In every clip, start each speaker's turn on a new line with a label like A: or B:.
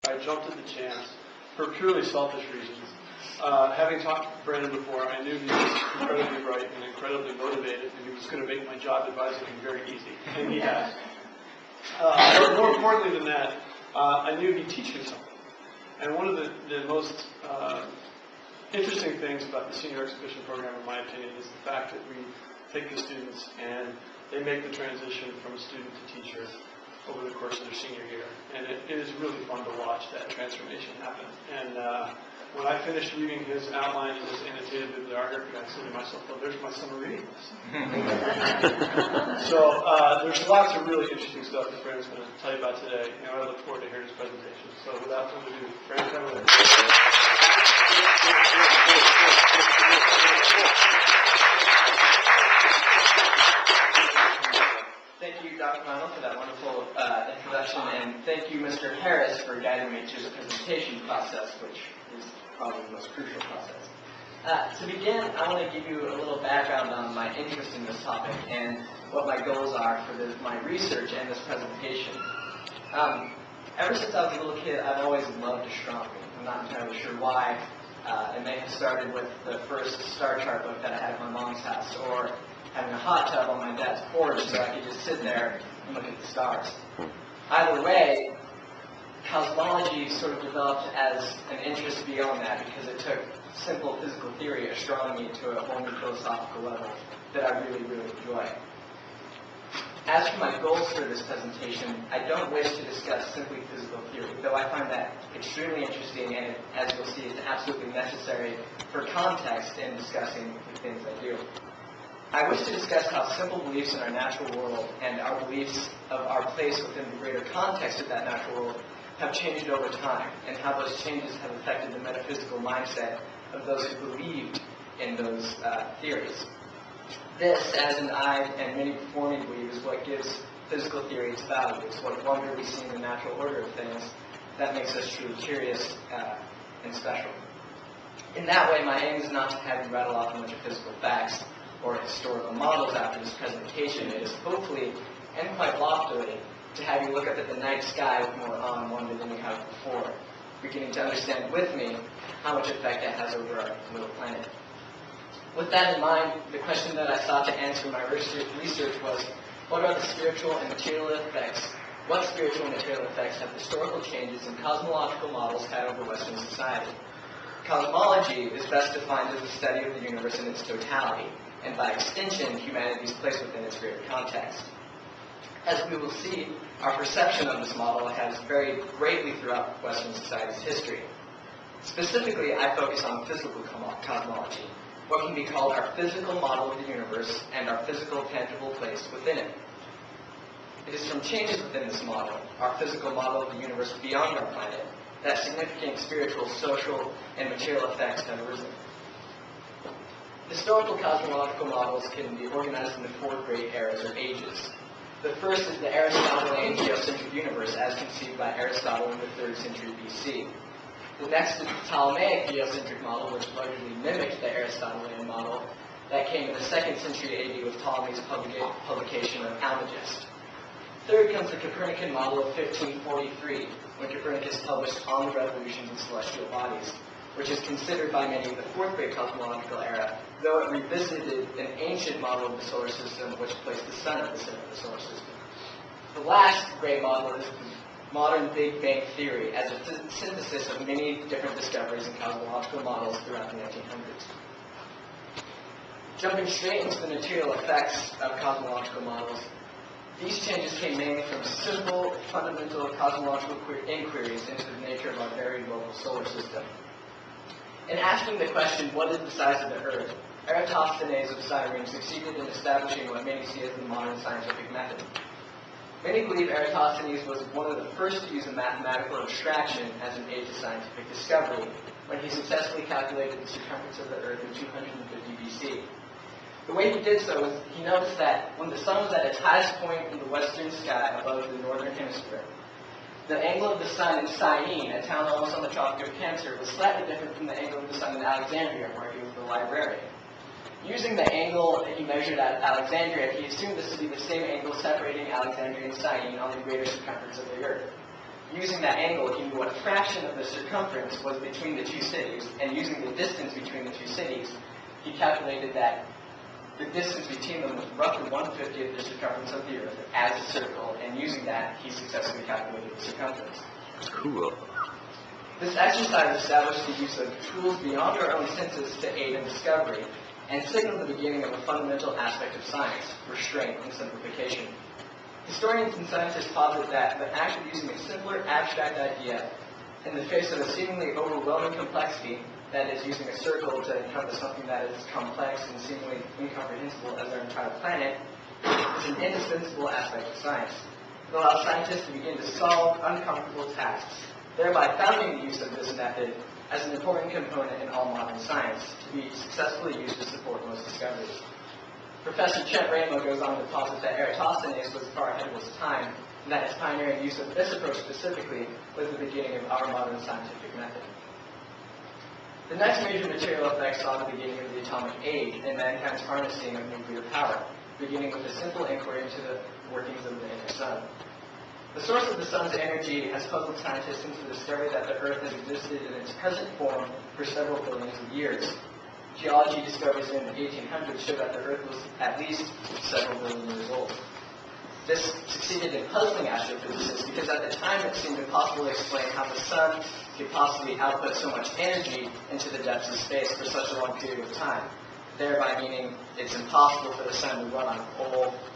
A: I jumped at the chance for purely selfish reasons. Having talked to Brannon before, I knew he was incredibly bright and incredibly motivated, and he was going to make my job advising very easy, and he has. But more importantly than that, I knew he'd teach me something. And one of the most interesting things about the senior exhibition program, in my opinion, is the fact that we take the students and they make the transition from student to teacher over the course of their senior year. And it is really fun to watch that transformation happen. And when I finished reading his outline and his annotated bibliography, I said to myself, well, there's my summer reading list. So there's lots of really interesting stuff that Brandon's going to tell you about today, and I look forward to hearing his presentation. So without further ado, Brandon, come with
B: Thank you, Dr. Brannon, for that wonderful introduction, and thank you, Mr. Harris, for guiding me through the presentation process, which is probably the most crucial process. To begin, I want to give you a little background on my interest in this topic and what my goals are for my research and this presentation. Ever since I was a little kid, I've always loved astronomy. I'm not entirely sure why. It may have started with the first star chart book that I had at my mom's house, or having a hot tub on my dad's porch so I could just sit there and look at the stars. Either way, cosmology sort of developed as an interest beyond that because it took simple physical theory, astronomy, to a whole new philosophical level that I really, really enjoy. As for my goals for this presentation, I don't wish to discuss simply physical theory, though I find that extremely interesting and, as you'll see, it's absolutely necessary for context in discussing the things I do. I wish to discuss how simple beliefs in our natural world and our beliefs of our place within the greater context of that natural world have changed over time, and how those changes have affected the metaphysical mindset of those who believed in those theories. This, as I and many before me believe, is what gives physical theory its value. It's what wonder we see in the natural order of things that makes us truly curious and special. In that way, my aim is not to have you rattle off a bunch of physical facts or historical models after this presentation. It is hopefully, and quite loftily, to have you look up at the night sky with more awe and wonder than you have before, beginning to understand with me how much effect that has over our little planet. With that in mind, the question that I sought to answer in my research was, what are the spiritual and material effects? What spiritual and material effects have historical changes in cosmological models had over Western society? Cosmology is best defined as the study of the universe in its totality, and by extension, humanity's place within its greater context. As we will see, our perception of this model has varied greatly throughout Western society's history. Specifically, I focus on physical cosmology, what can be called our physical model of the universe and our physical, tangible place within it. It is from changes within this model, our physical model of the universe beyond our planet, that significant spiritual, social, and material effects have arisen. Historical cosmological models can be organized into four great eras or ages. The first is the Aristotelian geocentric universe, as conceived by Aristotle in the 3rd century BC. The next is the Ptolemaic geocentric model, which largely mimicked the Aristotelian model that came in the 2nd century AD with Ptolemy's publication of Almagest. Third comes the Copernican model of 1543, when Copernicus published On the Revolutions of Celestial Bodies, which is considered by many the 4th great cosmological era, though it revisited an ancient model of the solar system which placed the sun at the center of the solar system. The last great model is the modern Big Bang theory, as a synthesis of many different discoveries and cosmological models throughout the 1900s. Jumping straight into the material effects of cosmological models, these changes came mainly from simple, fundamental cosmological inquiries into the nature of our very local solar system. In asking the question, what is the size of the Earth, Eratosthenes of Cyrene succeeded in establishing what many see as the modern scientific method. Many believe Eratosthenes was one of the first to use a mathematical abstraction as an aid to scientific discovery, when he successfully calculated the circumference of the Earth in 250 BC. The way he did so was he noticed that when the sun was at its highest point in the western sky above the northern hemisphere, the angle of the sun in Syene, a town almost on the Tropic of Cancer, was slightly different from the angle of the sun in Alexandria, where he was the librarian. Using the angle that he measured at Alexandria, he assumed this to be the same angle separating Alexandria and Syene on the greater circumference of the Earth. Using that angle, he knew what fraction of the circumference was between the two cities, and using the distance between the two cities, he calculated that the distance between them was roughly 1/50 of the circumference of the Earth as a circle, and using that, he successfully calculated the circumference.
C: Cool.
B: This exercise established the use of tools beyond our own senses to aid in discovery, and signaled the beginning of a fundamental aspect of science, restraint and simplification. Historians and scientists posit that the act of using a simpler abstract idea in the face of a seemingly overwhelming complexity, that is, using a circle to encompass something that is complex and seemingly incomprehensible as our entire planet, is an indispensable aspect of science. It allows scientists to begin to solve uncomfortable tasks, thereby founding the use of this method as an important component in all modern science to be successfully used to support most discoveries. Professor Chet Ramo goes on to posit that Eratosthenes was far ahead of his time, and that his pioneering use of this approach specifically was the beginning of our modern scientific method. The next major material effect saw the beginning of the atomic age and mankind's harnessing of nuclear power, beginning with a simple inquiry into the workings of the inner sun. The source of the sun's energy has puzzled scientists into the discovery that the Earth has existed in its present form for several billions of years. Geology discoveries in the 1800s show that the Earth was at least several billion years old. This succeeded in puzzling astrophysicists because at the time it seemed impossible to explain how the sun could possibly output so much energy into the depths of space for such a long period of time, thereby meaning it's impossible for the sun to run on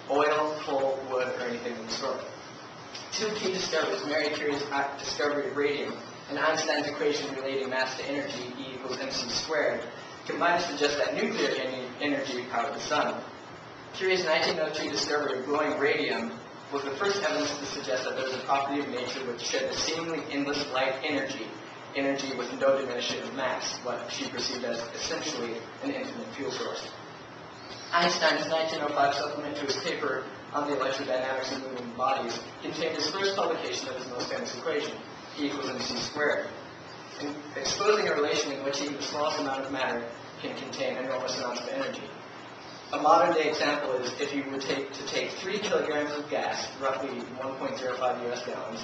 B: oil, coal, wood, or anything of the sort. Two key discoveries, Marie Curie's discovery of radium and Einstein's equation relating mass to energy, E equals mc squared, combined to suggest that nuclear energy powered the sun. Curie's 1903 discovery of glowing radium was the first evidence to suggest that there was a property of nature which shed a seemingly endless light energy with no diminution of mass, what she perceived as essentially an infinite fuel source. Einstein's 1905 supplement to his paper on the electrodynamics of moving bodies contained his first publication of his most famous equation, E equals mc squared, exposing a relation in which even the smallest amount of matter can contain enormous amounts of energy. A modern-day example is if you were to take 3 kilograms of gas, roughly 1.05 US gallons,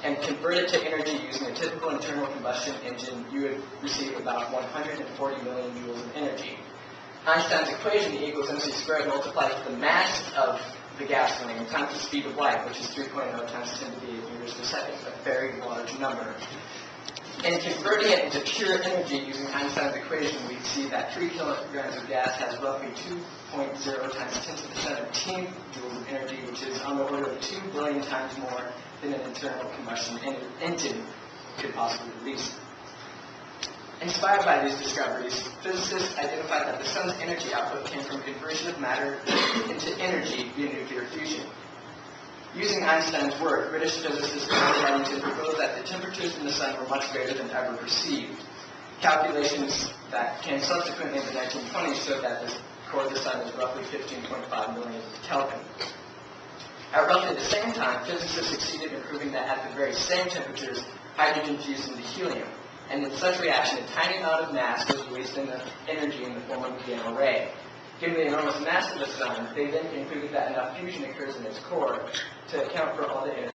B: and convert it to energy using a typical internal combustion engine, you would receive about 140 million joules of energy. Einstein's equation, E equals mc squared, multiplies the mass of the gas flame times the speed of light, which is 3.0 times 10 to the 8 meters per second, a very large number. And converting it into pure energy using Einstein's equation, we see that 3 kilograms of gas has roughly 2.0 times 10 to the 17 joules of energy, which is on the order of 2 billion times more than an internal combustion engine could possibly release. Inspired by these discoveries, physicists identified that the sun's energy output came from conversion of matter into energy via nuclear fusion. Using Einstein's work, British physicist Brannon proposed that the temperatures in the sun were much greater than ever perceived. Calculations that came subsequently in the 1920s showed that the core of the sun is roughly 15.5 million Kelvin. At roughly the same time, physicists succeeded in proving that at the very same temperatures, hydrogen fused into helium, and in such reaction, a tiny amount of mass was released in the energy in the form of a gamma ray. Given the enormous mass of the sun, they then concluded that enough fusion occurs in its core to account for all the energy